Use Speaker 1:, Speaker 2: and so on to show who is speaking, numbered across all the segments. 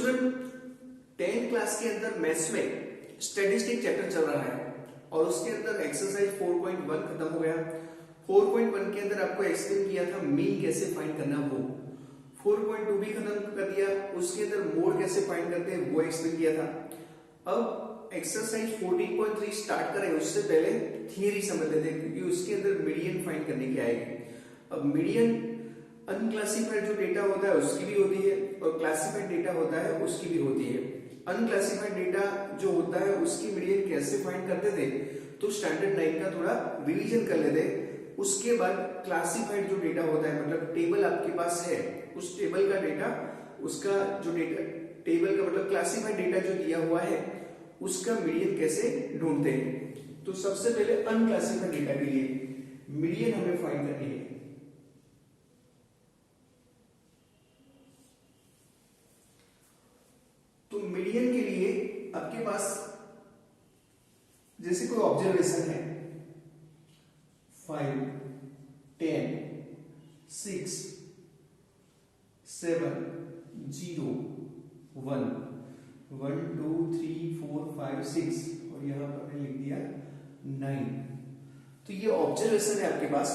Speaker 1: Student 10th class के अंदर maths में स्टैटिस्टिक चैप्टर चल रहा है और उसके अंदर एक्सरसाइज 4.1 खत्म हो गया। 4.1 के अंदर आपको एक्सप्लेन किया था मीन कैसे फाइंड करना, वो 4.2 भी खत्म कर दिया। उसके अंदर मोड कैसे फाइंड करते हैं वो एक्सप्लेन किया था। अब एक्सरसाइज 14.3 स्टार्ट करें उससे पहले थियरी समझ लेते हैं, क्योंकि उसके अंदर मीडियन फाइंड करने की आएगी। अब मीडियन अनक्लासिफाइड जो डेटा होता है उसकी भी होती है और क्लासिफाइड डेटा होता है उसकी भी होती है। अनक्लासिफाइड डेटा जो होता है उसकी मीडियन कैसे फाइंड करते थे, तो स्टैंडर्ड 9 का थोड़ा रिवीजन कर लेते। उसके बाद क्लासिफाइड जो डेटा होता है, मतलब टेबल आपके पास है, उस टेबल का डेटा, उसका जो डेटा टेबल का मतलब क्लासिफाइड डेटा जो दिया हुआ है उसका मीडियन कैसे ढूंढते हैं। तो सबसे पहले अनक्लासिफाइड डेटा के लिए मीडियन हमें फाइंड करनी है। तो मीडियन के लिए आपके पास जैसे कोई ऑब्जर्वेशन है 5, 10, 6, 7, 0, 1, 1, 2, 3, 4, 5, 6 और यहां पर मैंने लिख दिया 9। तो ये ऑब्जर्वेशन है आपके पास।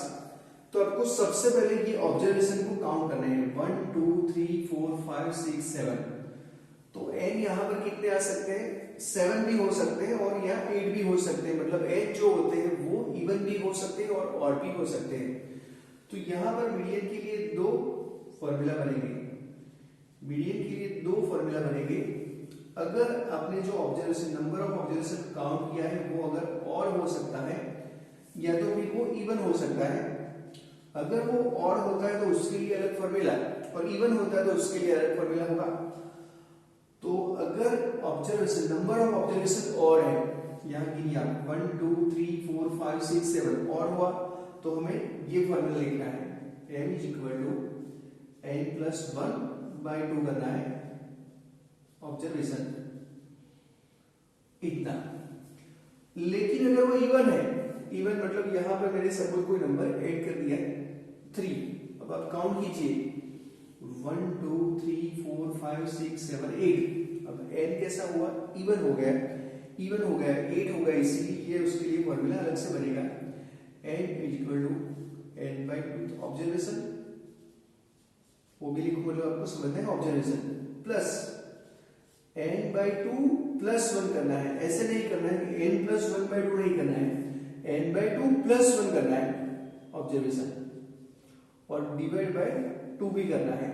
Speaker 1: तो आपको सबसे पहले ये ऑब्जर्वेशन को काउंट करना है 1, 2, 3, 4, 5, 6, 7। तो n यहां पर कितने आ सकते हैं, 7 भी हो सकते हैं और यहाँ 8 भी हो सकते हैं। मतलब n जो होते हैं वो इवन भी हो सकते हैं और ऑड भी हो सकते हैं। तो यहां पर मीडियन के लिए दो फॉर्मूला बनेंगे। मीडियन के लिए दो फॉर्मूला बनेंगे। अगर आपने जो observation number of observation count किया है वो अगर ऑड हो सकता है या तो फिर वो इवन हो सकता है। अगर वो ऑड होता है तो उसके लिए अलग फॉर्मूला और इवन होता है तो उसके लिए अलग फॉर्मूला होगा। तो अगर ऑब्जर्वेशन नंबर ऑफ ऑब्जर्वेशन और है, यहां गिनिए आप 1, 2, 3, 4, 5, 6, 7 और हुआ, तो हमें ये फॉर्मूला लिखना है m = n + 1/2 करना है ऑब्जर्वेशन इतना। लेकिन अगर वो इवन है, इवन मतलब यहां पर मैंने सपोज कोई नंबर ऐड कर दिया 3। अब आप काउंट कीजिए 1, 2, 3, 4, 5, 6, 7, 8। अब n कैसा हुआ, इवन हो गया, इवन हो गया 8 हो गया, इसीलिए ये उसके लिए फॉर्मूला अलग से बनेगा n = n/2। ऑब्जर्वेशन वो भी लिखो, मतलब आपको समझना है ऑब्जर्वेशन प्लस n/2 + 1 करना है। ऐसे नहीं करना है कि n + 1/2 नहीं करना है, n/2 + 1 करना है ऑब्जर्वेशन और डिवाइड बाय 2 भी करना है।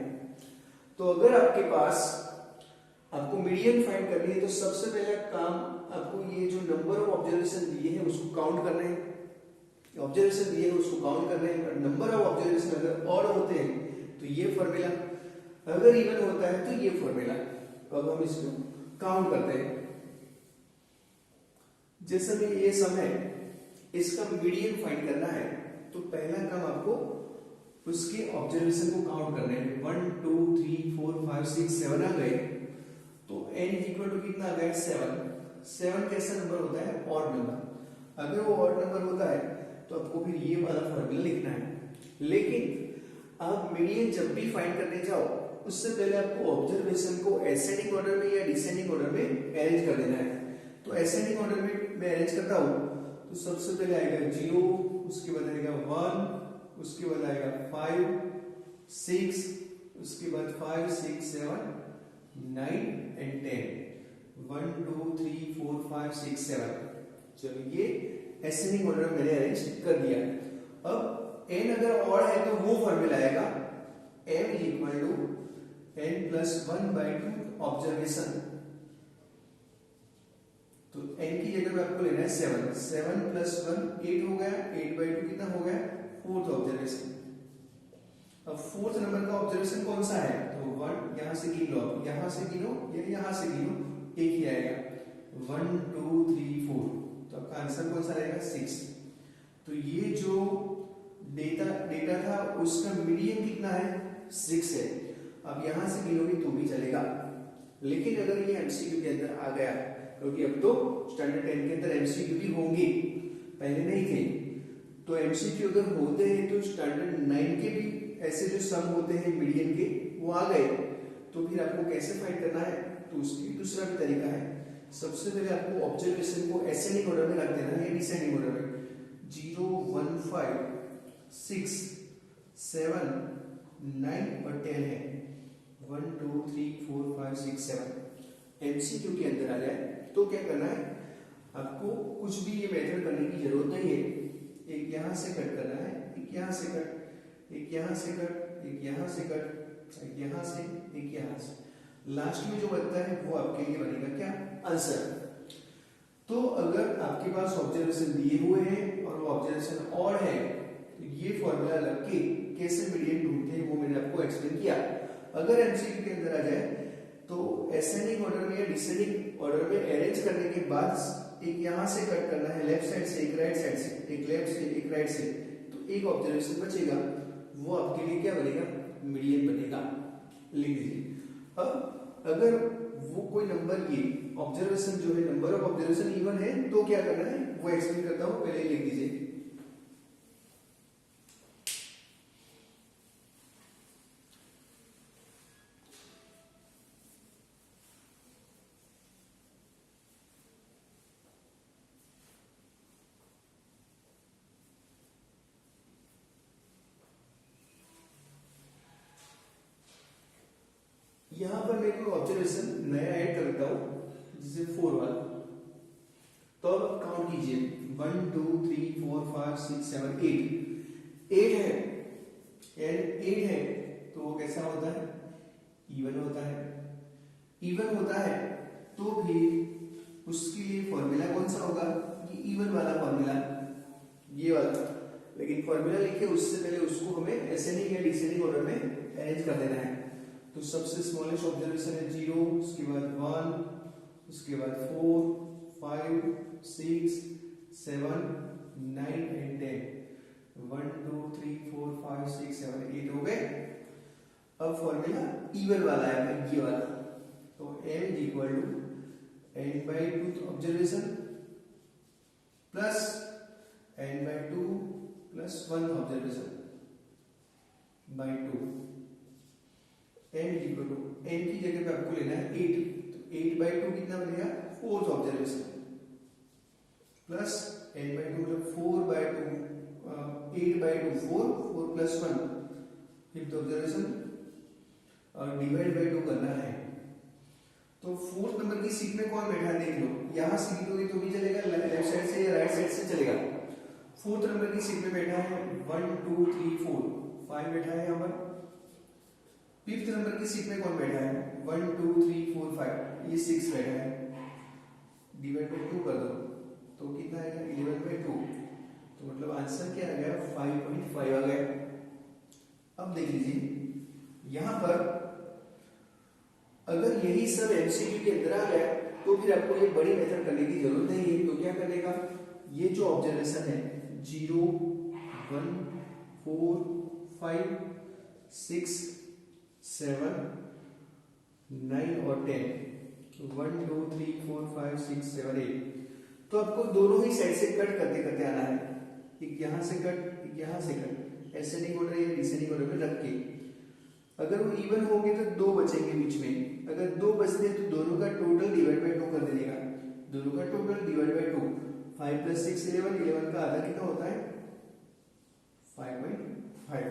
Speaker 1: तो अगर आपके पास आपको मीडियन फाइंड करनी है तो सबसे पहला काम आपको ये जो नंबर ऑफ ऑब्जर्वेशन दिए हैं उसको काउंट करना है। ऑब्जर्वेशन दिए हैं उसको काउंट करना है। नंबर ऑफ ऑब्जर्वेशन अगर ऑड होते हैं तो ये फॉर्मूला, अगर इवन होता है तो ये फॉर्मूला। अब हम इसको काउंट करते हैं। जैसे भी ये सम है, इसका मीडियन फाइंड करना है तो पहला काम आपको उसके ऑब्जर्वेशन को काउंट करना है। 1, 2, 3, 4, 5, 6, 7 आ गए, तो n = कितना आ गया 7। 7 कैसा नंबर होता है, ऑड नंबर। अगर वो ऑड नंबर होता है तो आपको फिर ये वाला फॉर्मूला लिखना है। लेकिन आप मीडियन जब भी फाइंड करने जाओ उससे पहले आपको ऑब्जर्वेशन को एसेंडिंग ऑर्डर में या डिसेंडिंग ऑर्डर में अरेंज कर देना है। तो असेंडिंग ऑर्डर में मैं अरेंज करता हूं तो सबसे पहले आएगा 0, उसके बाद आएगा 1, उसके बाद आएगा 5, 6, उसके बाद 5, 6, 7, 9 and 10। 1, 2, 3, 4, 5, 6, 7। चलो ये एसेंडिंग ऑर्डर में मैंने अरेंज कर दिया। अब n अगर ऑड है तो वो फॉर्मूला आएगा m = n + 1/2 ऑब्जर्वेशन। तो n की जगह में आपको लेना है 7। 7 + 1 8 हो गया, 8/2 कितना हो गया, 4th ऑब्जर्वेशन। अब 4th नंबर का ऑब्जर्वेशन कौन सा है, तो 1 यहां से गिन लो, यहां से गिनो या यहां से गिनो, एक ही आएगा 1, 2, 3, 4। तो आपका आंसर कौन सा रहेगा 6। तो ये जो डेटा था उसका मीडियन कितना है 6 है। अब यहां से गिनोगे तो भी चलेगा, लेकिन अगर ये एमसीक्यू के अंदर आ गया, क्योंकि अब तो स्टैंडर्ड 10 के अंदर एमसीक्यू भी होंगे, पहले नहीं थे, तो एमसीक्यू अगर होते हैं तो स्टैंडर्ड 9 के भी ऐसे जो सम होते हैं मीडियन के वो आ गए, तो फिर आपको कैसे फाइंड करना है, तो उसकी दूसरा भी तरीका है। सबसे पहले आपको ऑब्जर्वेशन को असेंडिंग ऑर्डर में रख देना है या डिसेंडिंग ऑर्डर में। 0 1 5 6 7 9 और 10 है। 1 2 3 4 5 6 7 एमसीक्यू के अंदर आ जाए तो क्या करना है, आपको कुछ भी ये मेथड करने की जरूरत नहीं है। एक यहाँ से कट करना है, एक यहाँ से कट, एक यहाँ से कट, एक यहाँ से कट, एक यहाँ से, एक यहाँ से, लास्ट में जो बनता है वो आपके लिए बनेगा क्या, आंसर। तो अगर आपके पास ऑब्जर्वेशन दिए हुए हैं और वो ऑब्जर्वेशन और है तो ये फॉर्मूला लग के कैसे मीडियन ढूंढते हैं वो मैंने आपको एक्सप्लेन किया। अगर एमसीक्यू के अंदर आ जाए तो असेंडिंग ऑर्डर में या डिसेंडिंग ऑर्डर में अरेंज करने के बाद एक यहाँ से कट करना है, लेफ्ट साइड से, एक राइट साइड से, एक लेफ्ट से, एक राइट से, तो एक ऑब्जर्वेशन बचेगा, वो आपके लिए क्या बनेगा, मीडियन बनेगा। लिख दीजिए। अब अगर वो कोई नंबर ये ऑब्जर्वेशन जो है, नंबर ऑफ ऑब्जर्वेशन इवन है तो क्या करना है वो एक्सप्लेन करता हूं, पहले लिख दीजिए। यहां पर मैं कोई ऑब्जर्वेशन नया ऐड करता हूं, जिसे 4 वाला, तो अब काउंट कीजिए 1 2 3 4 5 6 7 8 है एंड 8 है तो वो कैसा होता है, इवन होता है। इवन होता है तो फिर उसके लिए फॉर्मूला कौन सा होगा, ये इवन वाला फॉर्मूला, ये वाला। लेकिन फॉर्मूला लिखे उससे पहले उसको हमें असेंडिंग या डिसेंडिंग ऑर्डर में अरेंज कर देना है। तो सबसे स्मॉलेस्ट ऑब्जर्वेशन है 0, उसके बाद 1, उसके बाद 4 5 6 7 9 एंड 10। 1 2 3 4 5 6 7 8 हो गए। अब फॉर्मूला इवन वाला है, ये वाला, तो m is equal to n/2 observation plus n/2 plus 1 observation by 2। n is equal to, n की जगह पे आपको लेना है 8, तो 8/2 कितना बनेगा, 4th ऑब्जर्वेशन प्लस n/2 मतलब 4/2, 8/2 4 प्लस 1 5th ऑब्जर्वेशन और डिवाइड बाय 2 करना है। तो 4th नंबर की सीट में कौन बैठा है देख लो, यहां सीट होगी तो भी चलेगा, लेफ्ट साइड से या राइट साइड से चलेगा। 4th नंबर की सीट में बैठा है 1 2 3 4 5 बैठा है यहां पर। 5th नंबर की सीट में कौन बैठा है, 1 2 3 4 5, ये 6 बैठा है। डिवाइड बाय 2 कर दो तो कितना आएगा, 11/2, तो मतलब आंसर क्या आ गया, 5.5 आ गया। अब देख लीजिए यहां पर अगर यही सब एमसीक्यू के अंदर आ गया तो फिर आपको ये बड़ी मेथड करने की जरूरत नहीं है। तो क्या करने का, ये जो ऑब्जर्वेशन है 0 1 4 5 6 7 9 और 10, 1 2 3 4 5 6 7 8, तो आपको दोनों ही साइड से कट करते करते आना है, एक यहाँ से कट, एक यहाँ से कट, असेंडिंग ऑर्डर या डिसेंडिंग ऑर्डर में रख के। अगर वो इवन होंगे तो 2 बचेंगे बीच में, अगर 2 बचते हैं तो दोनों का टोटल डिवाइड बाय 2 कर देने का, दोनों का टोटल डिवाइड बाय 2, 5 प्लस 6 11, 11 का आधा कितना होता है 5.5।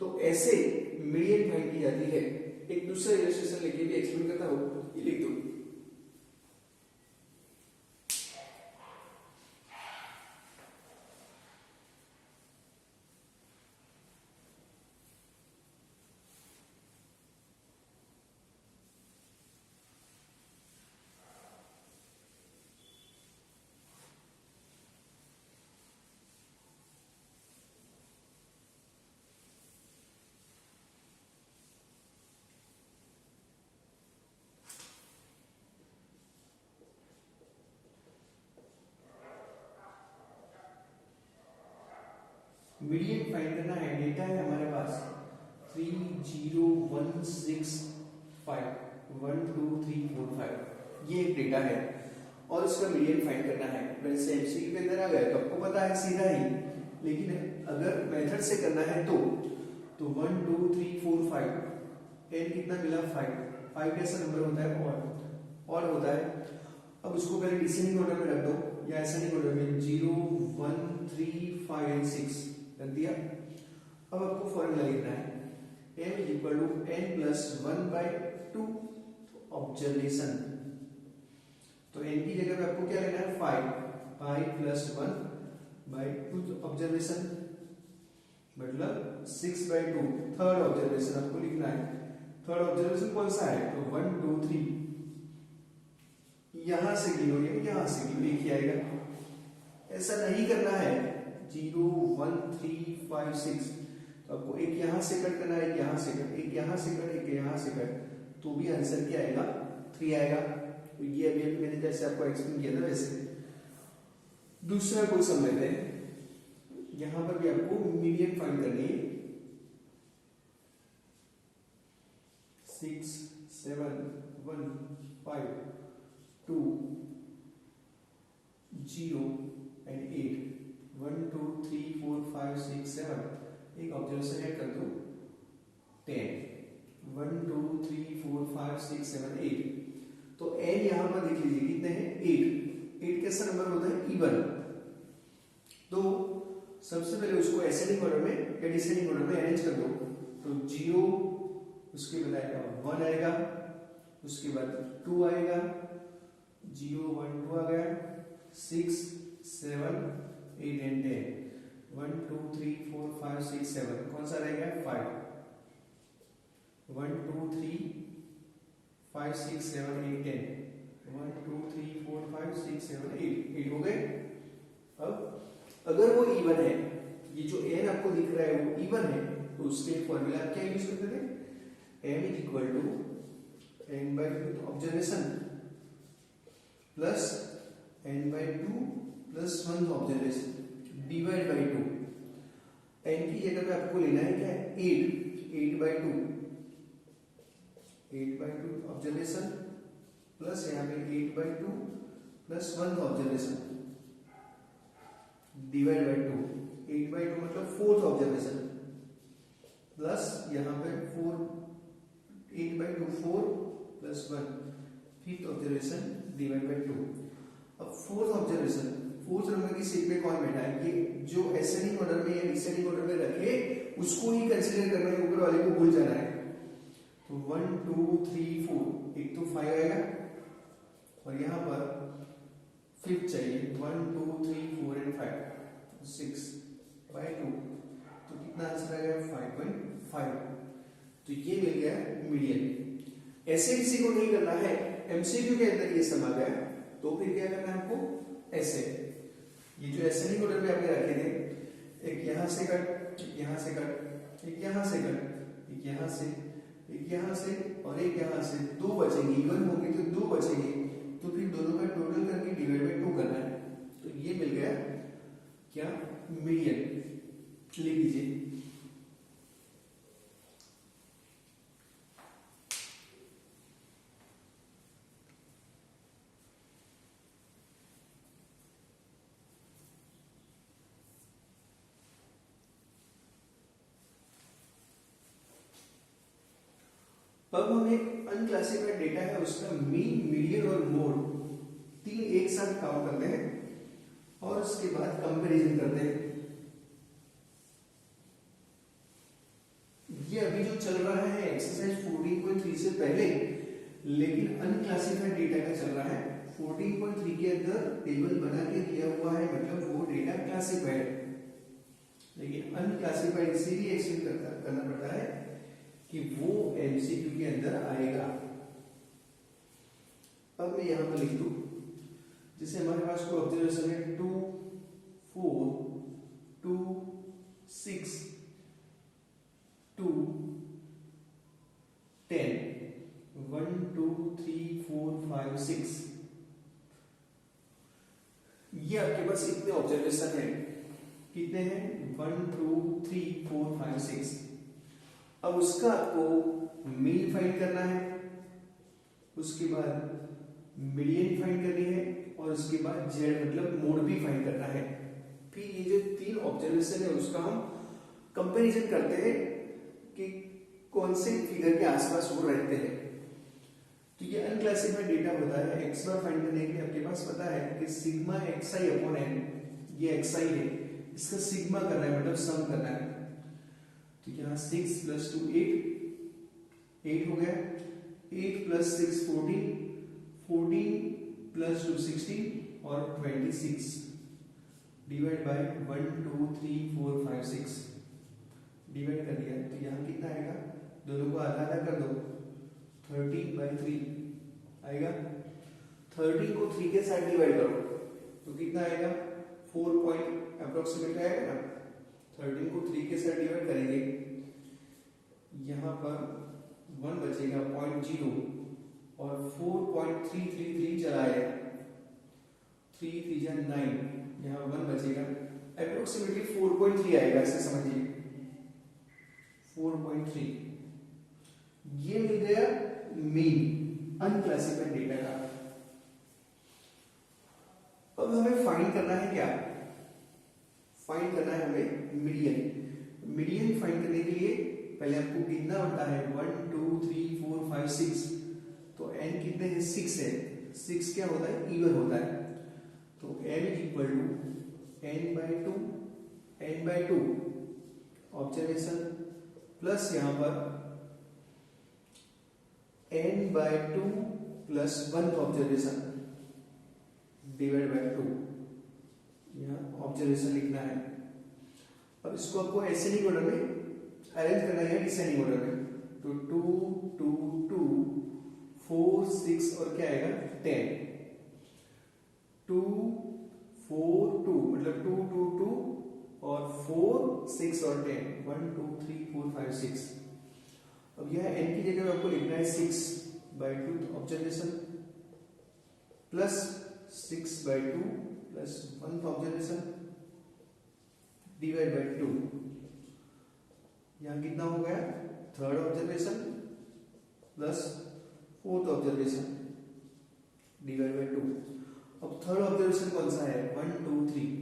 Speaker 1: तो ऐसे मीडियन फाइंड की जाती है। एक दूसरा इलस्ट्रेशन लेके भी एक्सप्लेन करता हूं, ये लिख दो। मीडियन फाइंड करना है, डेटा है हमारे पास 3 0 1 6 5 1 2 3 4 5, ये एक डेटा है और इसका मीडियन फाइंड करना है। वैसे एमसीक्यू के अंदर आ गया तो आपको पता है सीधा ही, लेकिन अगर मेथड से करना है तो 1 2 3 4 5 n कितना मिला 5। 5 कैसा नंबर होता है और होता है। अब उसको पहले डिसेंडिंग ऑर्डर में रख दो या असेंडिंग ऑर्डर में 0 1 3 5 एंड 6 रख दिया। अब आपको फॉर्मूला लिखना है m equal to n plus 1/2 observation. तो n की जगह पे आपको क्या लेना है 5 प्लस 1/2 ऑब्जर्वेशन मतलब 6/2 थर्ड ऑब्जर्वेशन आपको लिखना है। थर्ड ऑब्जर्वेशन कौन सा है तो 1 2 3 यहां से गिनो या यहां से गिनो एक ही आएगा। ऐसा नहीं करना है 0 1 3 5 6 तो आपको एक यहां से कट करना है, एक यहां से कट, एक यहां से कट, एक यहां से कट, तो भी आंसर क्या आएगा 3 आएगा। तो ये अभी मैंने जैसे आपको एक्सप्लेन किया था वैसे। दूसरा कोई सम लेते हैं, यहां पर भी आपको मीडियन फाइंड करनी है। 6 7 1 5 2 0 एंड 8 1 2 3 4 5 6 7 एक ऑब्जर्वेशन ऐड कर दो 10 1 2 3 4 5 6 7 8। तो n यहां पर देख लीजिए कितने हैं 8 कैसा नंबर होता है इवन। तो सबसे पहले उसको असेंडिंग ऑर्डर में या डिसेंडिंग ऑर्डर में अरेंज कर दो। तो 0 उसके बाद आएगा 1 आएगा, उसके बाद 2 आएगा 0 1 2 आ गया 6 7 8 एंड 10 1 2 3 4 5 6 7 कौन सा रहेगा 5 1 2 3 5 6 7 8 10 1 2 3 4 5 6 7 8 हो गए। अब अगर वो इवन है, ये जो n आपको दिख रहा है वो इवन है, तो उसके फॉर्मूला आप क्या यूज करते थे m is equal to n/2 observation plus n/2 plus 1 observation divide by 2। n की जगह पे आपको लेना है क्या 8/2 ऑब्जर्वेशन प्लस यहाँ पे 8/2 प्लस 1 ऑब्जर्वेशन डिवाइड बाय 2। 8/2 मतलब फोर्थ ऑब्जर्वेशन प्लस यहाँ पे 4 8/2 4 plus 1 fifth observation divide by 2। अब फोर्थ ऑब्जर्वेशन फोर्थ नंबर की सीट पे कौन बैठा है, ये जो असेंडिंग ऑर्डर में या डिसेंडिंग ऑर्डर में रखे उसको ही कंसीडर करना है, ऊपर वाले को भूल जाना है। तो 1 2 3 4 एक तो 5 आएगा और यहाँ पर फिफ्थ चाहिए 1 2 3 4 एंड 5 6/2 तो कितना आंसर आएगा 5.5। तो ये मिल गया मीडियन। ऐसे किसी को नहीं करना है, एमसीक्यू के अंदर ये सम आ गया तो फिर क्या करना है आपको ऐसे, ये जो असेंडिंग ऑर्डर में आपने रखे थे एक यहां से कट, एक यहां से कट, एक यहां से कट, एक यहां से, एक यहां से और एक यहां से, दो बचेंगे इवन होंगे तो दो बचेंगे, तो फिर दोनों का टोटल करके डिवाइड बाय 2 करना है। तो ये मिल गया क्या मीडियन। लिख लीजिए अब हम एक अनक्लासिफाइड डेटा है उसका मीन मीडियन और मोड तीन एक साथ काउंट करते हैं और उसके बाद कंपैरिजन करते हैं। ये अभी जो चल रहा है एक्सरसाइज 14.3 से पहले, लेकिन अनक्लासिफाइड डेटा का चल रहा है। 14.3 के अंदर टेबल बना के दिया हुआ है मतलब वो डेटा क्लासिफाइड है, लेकिन अनक्लासिफाइड इसीलिए एक्सप्लेन करना पड़ता है कि वो एमसीक्यू के अंदर आएगा। अब मैं यहां पर लिख दूं जैसे हमारे पास कोई ऑब्जर्वेशन है 2 4 2 6 2 10 1 2 3 4 5 6 ये आपके पास इतने ऑब्जर्वेशन है, कितने हैं 1 2 3 4 5 6। अब उसका आपको मीन फाइंड करना है, उसके बाद मीडियन फाइंड करनी है और उसके बाद जेड मतलब मोड भी फाइंड करना है। फिर ये जो तीन ऑब्जर्वेशन है उसका हम कंपैरिजन करते हैं कि कौन से फिगर के आसपास वो रहते हैं। तो ये अनक्लासिफाइड डेटा होता है। एक्स बार फाइंड करने के लिए आपके पास पता है कि सिग्मा एक्स आई अपॉन एन, ये एक्स आई है, इसका सिग्मा करना है मतलब सम करना है। तो यहाँ 6 + 2 8 हो गया, 8 + 6 14, 14 + 2 16 और 26 डिवाइड बाय 1 2 3 4 5 6 डिवाइड कर दिया। तो यहाँ कितना आएगा, दोनों को आधा आधा कर दो, 30/3 आएगा। 30 को 3 के साथ डिवाइड करो तो कितना आएगा, 4 पॉइंट अप्रोक्सीमेटली आएगा ना। 13 को 3 के साथ डिवाइड करेंगे, यहाँ पर 1 बचेगा 0.0 और 4.333 चला आएगा, 3 3 9, यहाँ 1 बचेगा, अप्रोक्सीमेटली 4.3 आएगा, ऐसे समझिए 4.3। ये मिल गया मीन अनक्लासिफाइड डेटा का। अब हमें फाइंड करना है क्या, फाइंड करना है हमें मीडियन। मीडियन फाइंड करने के लिए पहले आपको गिनना होता है 1 2 3 4 5 6। तो n कितने हैं, 6 है। 6 क्या होता है, इवन होता है। तो n = n/2 ऑब्जर्वेशन प्लस यहाँ पर n/2 + 1 ऑब्जर्वेशन डिवाइड बाय 2, यहाँ ऑब्जर्वेशन लिखना है। अब इसको आपको असेंडिंग ऑर्डर में अरेंज करना है, डिसेंडिंग ऑर्डर में। तो 2 2 2 4 6 और क्या आएगा 10, 2 4 2 मतलब 2 2 2 और 4 6 और 10, 1 2 3 4 5 6। अब यह n की जगह आपको लिखना है 6/2 observation plus 6/2 plus 1 observation divide by 2। यहाँ कितना हो गया, 3rd observation plus 4th observation divide by 2। अब 3rd ऑब्जर्वेशन कौन सा है, 1 2 3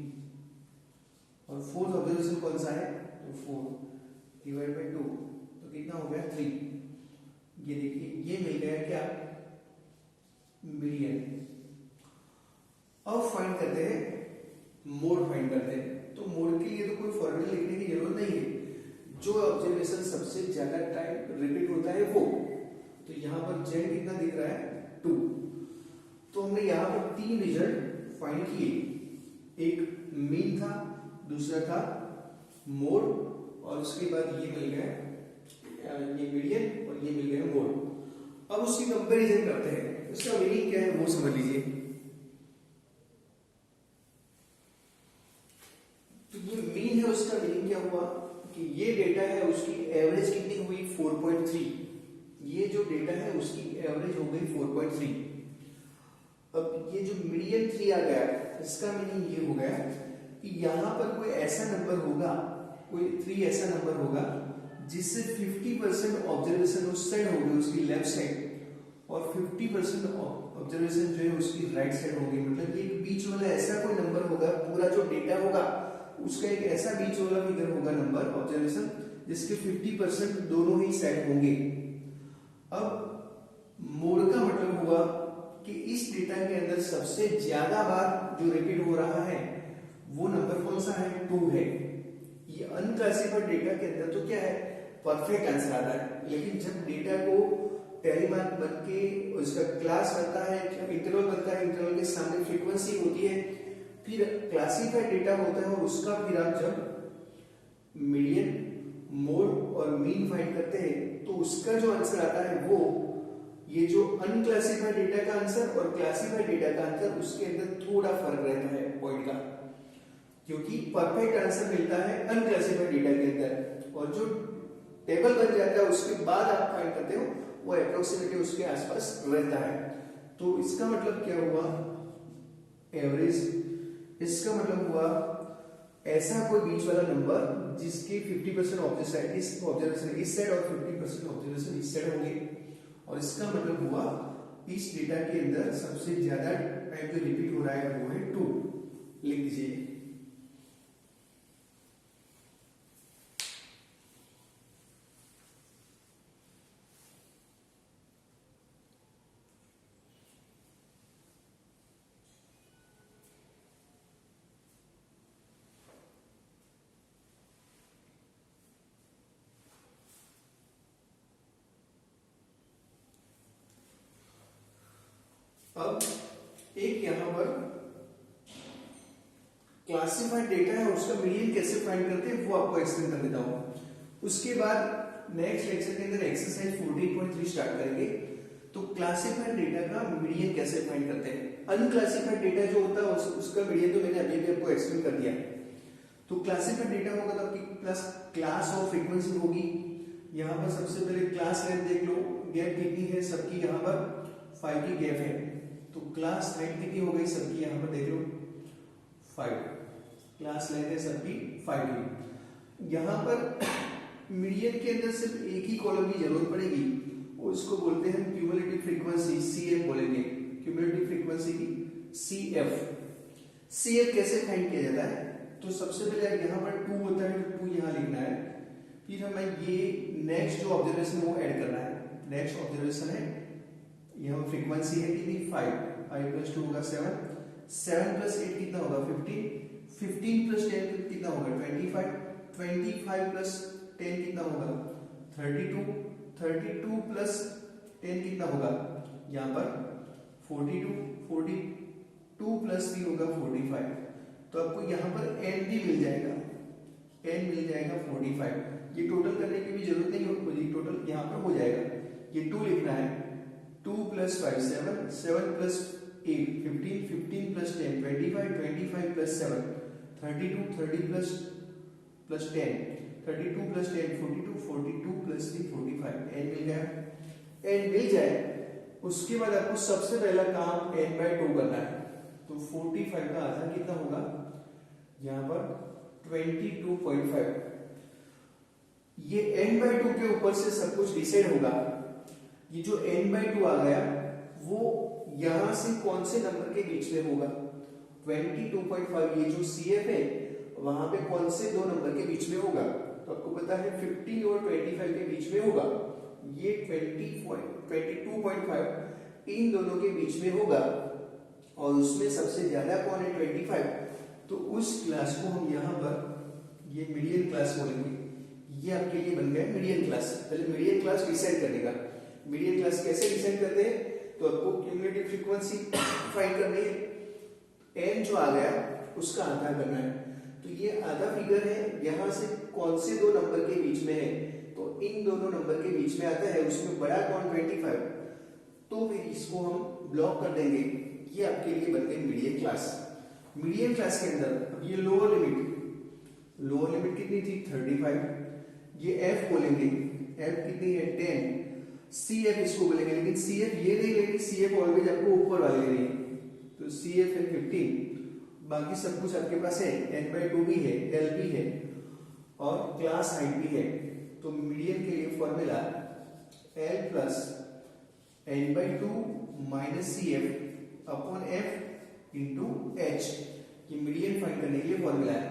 Speaker 1: और 4th ऑब्जर्वेशन कौन सा है, तो 4 डिवाइड बाय 2। तो कितना हो गया 3। ये देखिए ये मिल गया क्या, मिलियन। अब फाइंड करते हैं, मोड फाइंड करते हैं। तो मोड के लिए तो कोई फॉर्मूला लिखने की जरूरत नहीं है, जो ऑब्जर्वेशन सबसे ज्यादा टाइम रिपीट होता है वो। तो यहाँ पर z कितना दिख रहा है, 2। तो हमने यहाँ पर 3 रिजल्ट फाइंड किए, एक मीन था, दूसरा था मोड और उसके बाद ये मिल गया, ये मीडियन और ये मिल गया मोड। अब उसकी कंपैरिजन करते हैं, उसका मीनिंग क्या है वो समझ लीजिए। तो ये मीन है, उसका मीनिंग क्या हुआ कि ये डेटा है उसकी एवरेज कितनी हुई 4.3। ये जो डेटा है उसकी एवरेज हो गई 4.3। अब ये जो मीडियन 3 आ गया, इसका मीनिंग ये हो गया कि यहां पर कोई ऐसा नंबर होगा, कोई 3 ऐसा नंबर होगा जिससे 50% ऑब्जर्वेशन उस साइड होगी, उसकी लेफ्ट साइड, और 50% ऑब्जर्वेशन जो है उसकी राइट साइड होगी। मतलब एक बीच वाला ऐसा कोई नंबर होगा, पूरा जो डेटा होगा उसका एक ऐसा बीच वाला फिगर होगा नंबर ऑब्जर्वेशन, जिसके 50% दोनों ही साइड होंगे। अब मोड का मतलब हुआ कि इस डेटा के अंदर सबसे ज्यादा बार जो रिपीट हो रहा है वो नंबर कौन सा है, 2 है। ये अनक्लासिफाइड डेटा के अंदर तो क्या है, परफेक्ट आंसर आता है। लेकिन जब डेटा को टेलीमार्क बन के उसका क्लास बनता है, इंटरवल बनता है, इंटरवल के सामने फ्रीक्वेंसी होती है, फिर क्लासिफाइड डेटा होता है और उसका फिर आप जब मीडियन, मोड और मीन फाइंड करते हैं तो उसका जो आंसर आता है वो, ये जो अनक्लासिफाइड डेटा का आंसर और क्लासिफाइड डेटा का आंसर, उसके अंदर थोड़ा फर्क रहता है पॉइंट का, क्योंकि परफेक्ट आंसर मिलता है अनक्लासिफाइड डेटा के अंदर, और जो टेबल बन जाता है उसके बाद आप फाइंड करते हो वो अप्रोक्सीमेटली उसके आसपास रहता है। तो इसका मतलब क्या हुआ, एवरेज। इसका मतलब हुआ ऐसा कोई बीच वाला नंबर जिसके 50% ऑब्जर्वेशन इस साइड और 50% ऑब्जर्वेशन इस साइड होंगे। और इसका मतलब हुआ इस डेटा के अंदर सबसे ज्यादा टाइम जो रिपीट हो रहा है वो है 2। लिख दीजिए। अब एक यहां पर क्लासिफाइड डेटा है, उसका मीडियन कैसे फाइंड करते हैं वो आपको एक्सप्लेन कर देता हूं। उसके बाद नेक्स्ट लेक्चर के अंदर एक्सरसाइज 14.3 स्टार्ट करेंगे। तो क्लासिफाइड डेटा का मीडियन कैसे फाइंड करते हैं। अनक्लासिफाइड डेटा जो होता है उसका मीडियन तो मैंने अभी भी आपको एक्सप्लेन कर दिया। तो क्लासिफाइड डेटा होगा तो आपकी प्लस क्लास ऑफ फ्रीक्वेंसी होगी। यहाँ पर सबसे पहले क्लास लेंथ देख लो, गैप कितनी है सबकी, यहाँ पर 5 की गैप है। तो क्लास हाइट कितनी हो गई सबकी, यहाँ पर देख लो 5, क्लास लेंथ है सबकी 5 की। यहाँ पर मीडियन के अंदर सिर्फ एक ही कॉलम की जरूरत पड़ेगी, उसको बोलते हैं क्यूमुलेटिव फ्रीक्वेंसी, CF बोलेंगे, क्यूमुलेटिव फ्रीक्वेंसी की CF। CF कैसे फाइंड किया जाता है, तो सबसे पहले यहाँ पर 2 होता है तो 2 यहाँ लिखना है, फिर हमें ये नेक्स्ट जो ऑब्जर्वेशन है वो ऐड करना है। नेक्स्ट ऑब्जर्वेशन है यहाँ फ्रीक्वेंसी है कितनी 5 प्लस 2 होगा 7, 7 प्लस 8 कितना होगा 15, 15 प्लस 10 कितना होगा 25, 25 प्लस 10 कितना होगा 32, 32 प्लस 10 कितना होगा यहाँ पर 42, 42 प्लस 3 होगा 45। तो आपको यहाँ पर n भी मिल जाएगा, n मिल जाएगा 45। ये टोटल करने की भी जरूरत नहीं होगी, टोटल यहाँ पर हो जाएगा। ये 2 लिखना है, 2 plus 5 7, 7 plus 8 15, 15 plus 10 25, 25 plus 7 32, 30 plus 10 32 plus 10 42, 42 plus 3 45। n मिल गया, n मिल जाए उसके बाद आपको सबसे पहला काम n/2 करना है। तो 45 का आधा कितना होगा यहाँ पर 22.5। ये n/2 के ऊपर से सब कुछ डिसाइड होगा। ये जो n/2 आ गया वो यहां से कौन से नंबर के बीच में होगा 22.5। ये जो CF है वहां पे कौन से दो नंबर के बीच में होगा, तो आपको पता है 15 और 25 के बीच में होगा। ये 22.5 इन दोनों के बीच में होगा और उसमें सबसे ज्यादा कौन है 25। तो उस क्लास को हम यहाँ पर ये मीडियन क्लास बोलेंगे। ये आपके लिए बन गया मीडियन क्लास। पहले मीडियन क्लास डिसाइड करने का, मीडियन क्लास कैसे डिसाइड करते हैं, तो आपको क्यूमुलेटिव फ्रीक्वेंसी फाइंड करनी है, n जो आ गया उसका आधा करना है। तो ये आधा फिगर है, यहाँ से कौन से दो नंबर के बीच में है, तो इन दोनों नंबर के बीच में आता है, उसमें बड़ा कौन 25। तो फिर इसको हम ब्लॉक कर देंगे। ये आपके लिए बन गई मीडियन क्लास। मीडियन क्लास के अंदर ये लोअर लिमिट कितनी थी 35। ये f बोलेंगे, f कितनी है 10। CF इसको बोलेंगे, लेकिन CF ये नहीं लेंगे, CF ऑलवेज आपको ऊपर वाले लेनी है। तो CF है 15, बाकी सब कुछ आपके पास है, n/2 भी है, l भी है और क्लास हाइट भी है। तो मीडियन के लिए formula l plus n/2 minus CF upon f into h। ये मीडियन फाइंड करने के लिए फॉर्मूला है।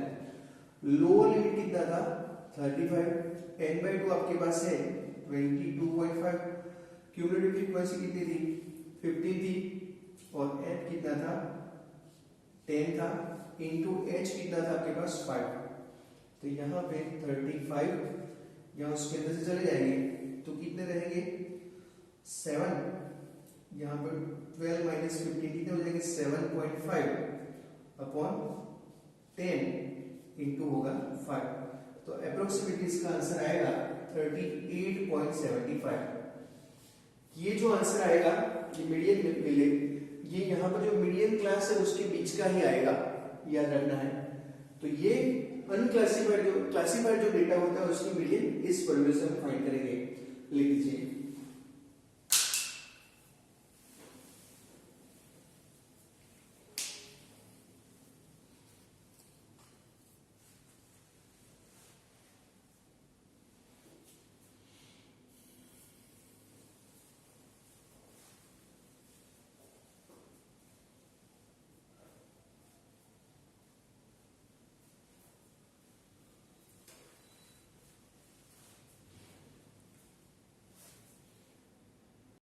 Speaker 1: लोअर लिमिट कितना था 35, n/2 आपके पास है 22.5, क्यूमुलेटिव फ्रीक्वेंसी कितनी थी 15 थी और f कितना था 10 था, इंटू h कितना था आपके पास 5। तो यहाँ पे 35 यहाँ उसके अंदर से चले जाएंगे तो कितने रहेंगे 7, यहाँ पर 12 माइनस 15 कितने हो जाएंगे 7.5 अपॉन 10 इंटू होगा 5। तो अप्रोक्सीमेटली इसका आंसर आएगा 38.75। ये जो आंसर आएगा ये मीडियन मिले, ये यहाँ पर जो मीडियन क्लास है उसके बीच का ही आएगा, याद रखना है। तो ये अनक्लासिफाइड जो क्लासिफाइड जो डेटा होता है उसकी मीडियन इस फॉर्मूले से हम फाइंड करेंगे। लिख लीजिए